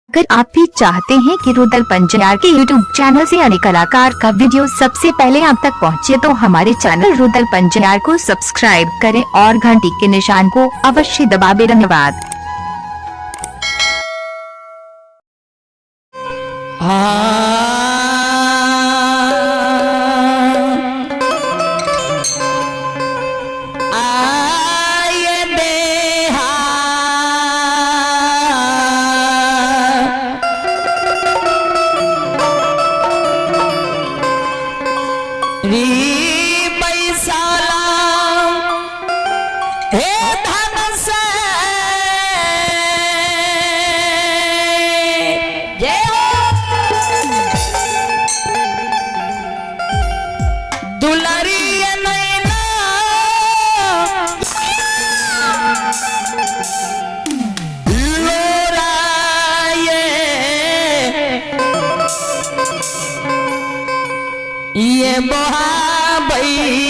अगर आप भी चाहते हैं कि रुदल पंजयार के YouTube चैनल से अन्य कलाकार का वीडियो सबसे पहले आप तक पहुंचे, तो हमारे चैनल रुदल पंजयार को सब्सक्राइब करें और घंटी के निशान को अवश्य दबाएं। धन्यवाद। ये मोहब्बइये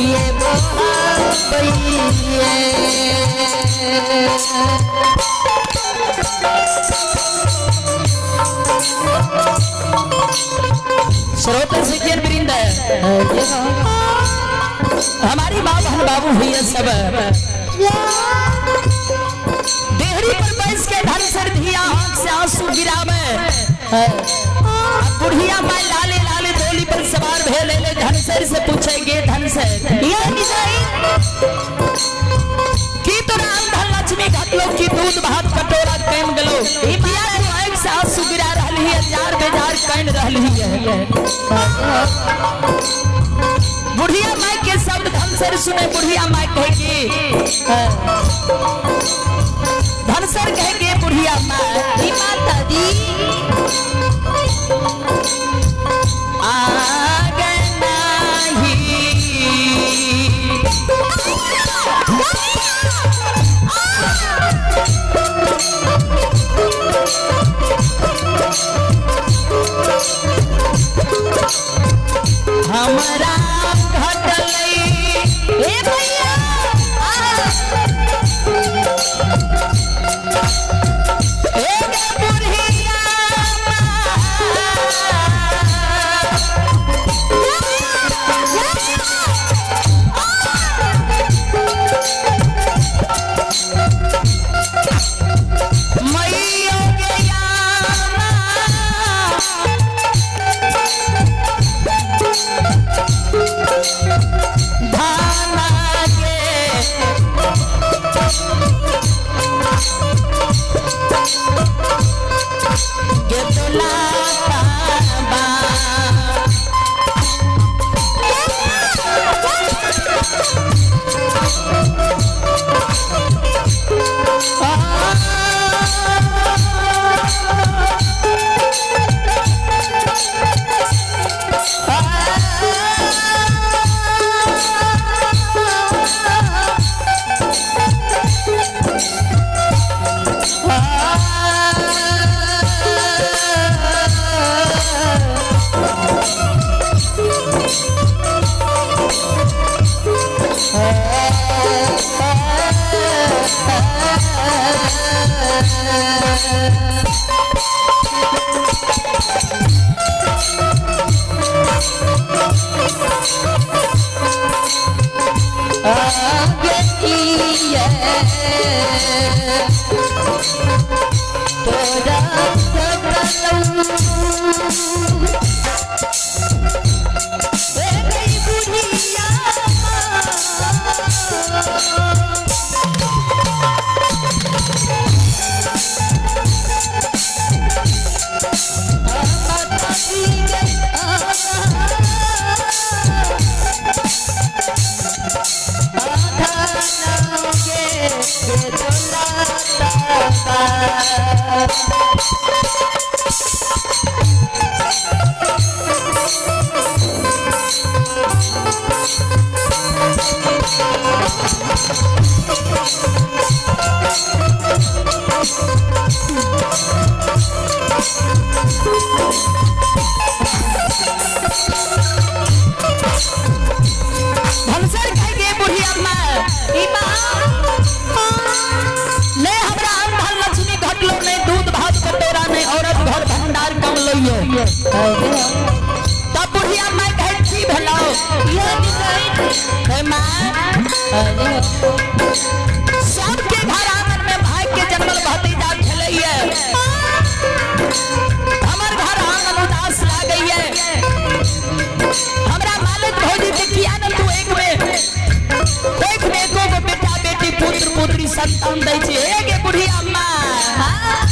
ये मोहब्बइये श्रोता सज्जन वृंद, हमारी माँ बहन बाबू भैया सब देहरी पर बैस के धन सर धिया आँख से आंसू गिरावे। बुढ़िया माँ लाले लाले डोली पर सवार भेले ले धन सर से पूछेंगे, धन सर की तो राम धन लक्ष्मी घटलो की दूध भात कटोरा प्रेम गलो पिया को आँख से आंसू गिरा रहली है, जार बेजार कन रहली है। बुढ़िया माँ के शब्द धन सर सुने, बुढ़िया माँ कहेगी, धन सर कहेंगे बुढ़िया माँ माता दी आगे नहीं हमारा घटलई ए भैया हे माँ सबके घर आंगन में भाई के जन्मल भतीजा खेलैया हमर घर आंगन उदास लागैया हमरा मालिक भौजी के किया न तू एक में एको गो बेटा बेटी पुत्र पुत्री संतान दै छै हे गे बुढ़िया अम्मा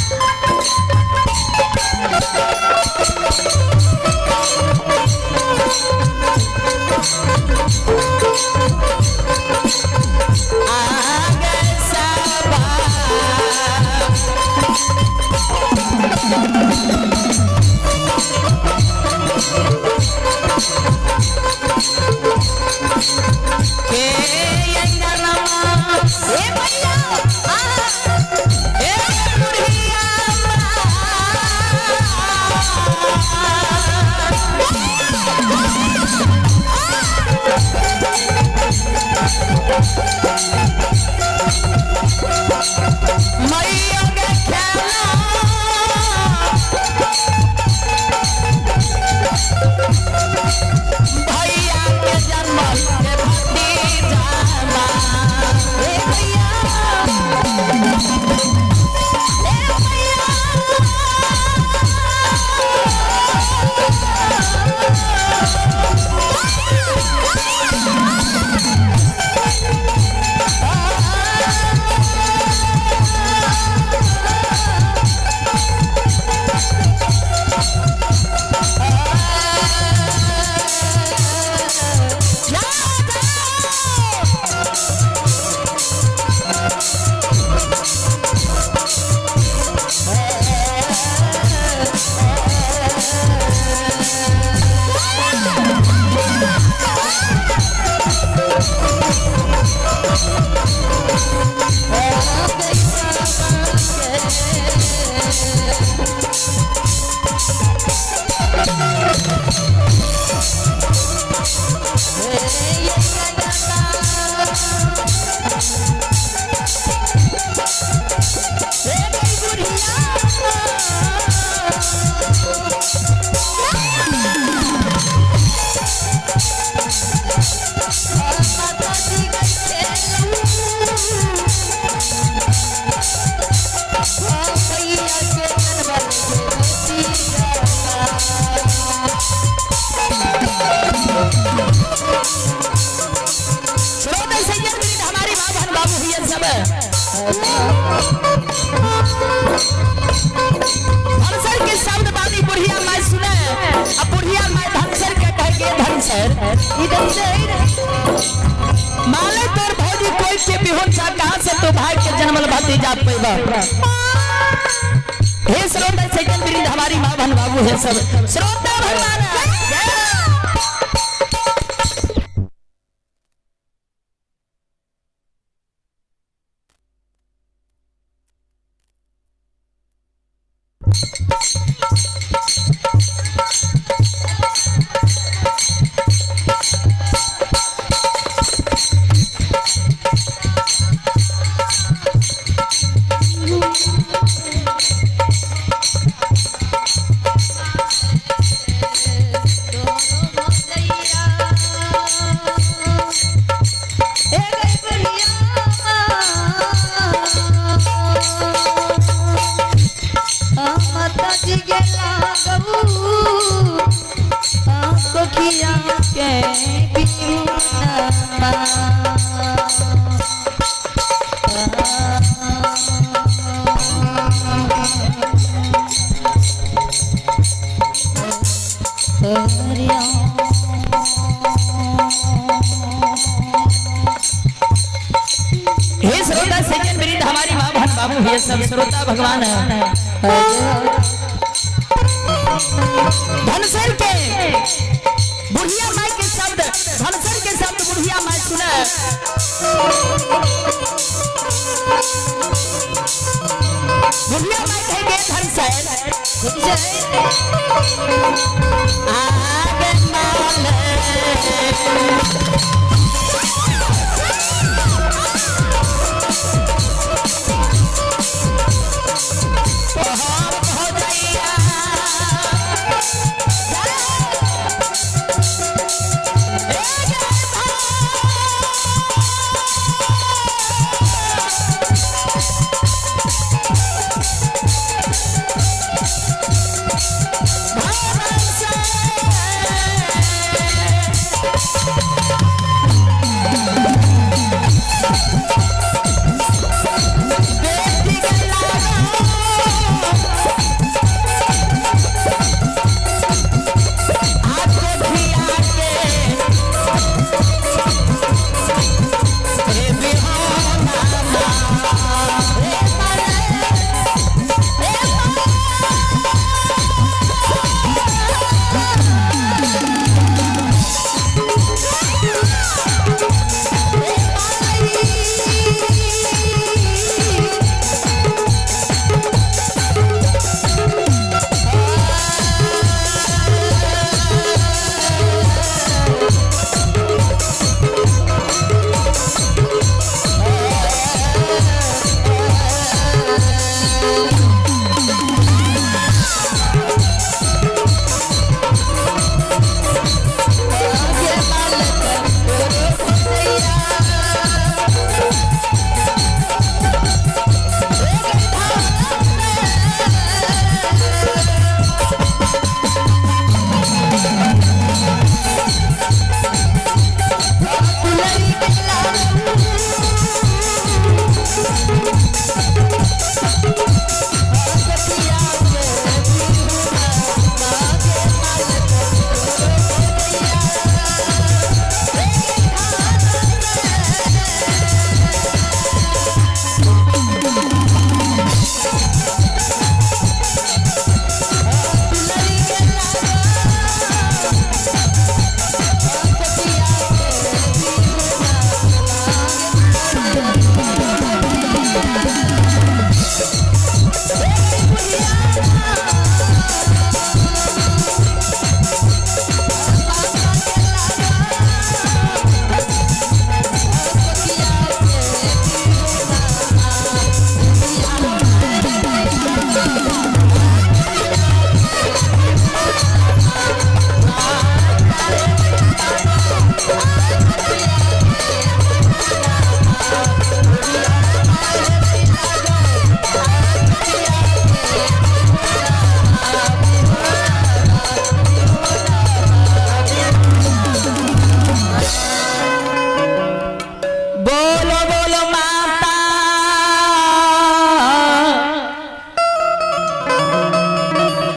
धनसर के शब्द बानी बुढ़िया माई सुने अब बुढ़िया माई धनसर के कह के धनसर इधर से माले तोर भौजी कोई के बिहुन सा कहां से तो भाई के जन्मल भतीजा पैबा हे श्रोता सेकंड बिरिंद हमारी मां बहन बाबू है सब श्रोता भगवान ये सब श्रोता भगवान है धनसर के बुढ़िया माई के शब्द धनसर के शब्द बुढ़िया माई सुने बुढ़िया माई कहेंगे धनसर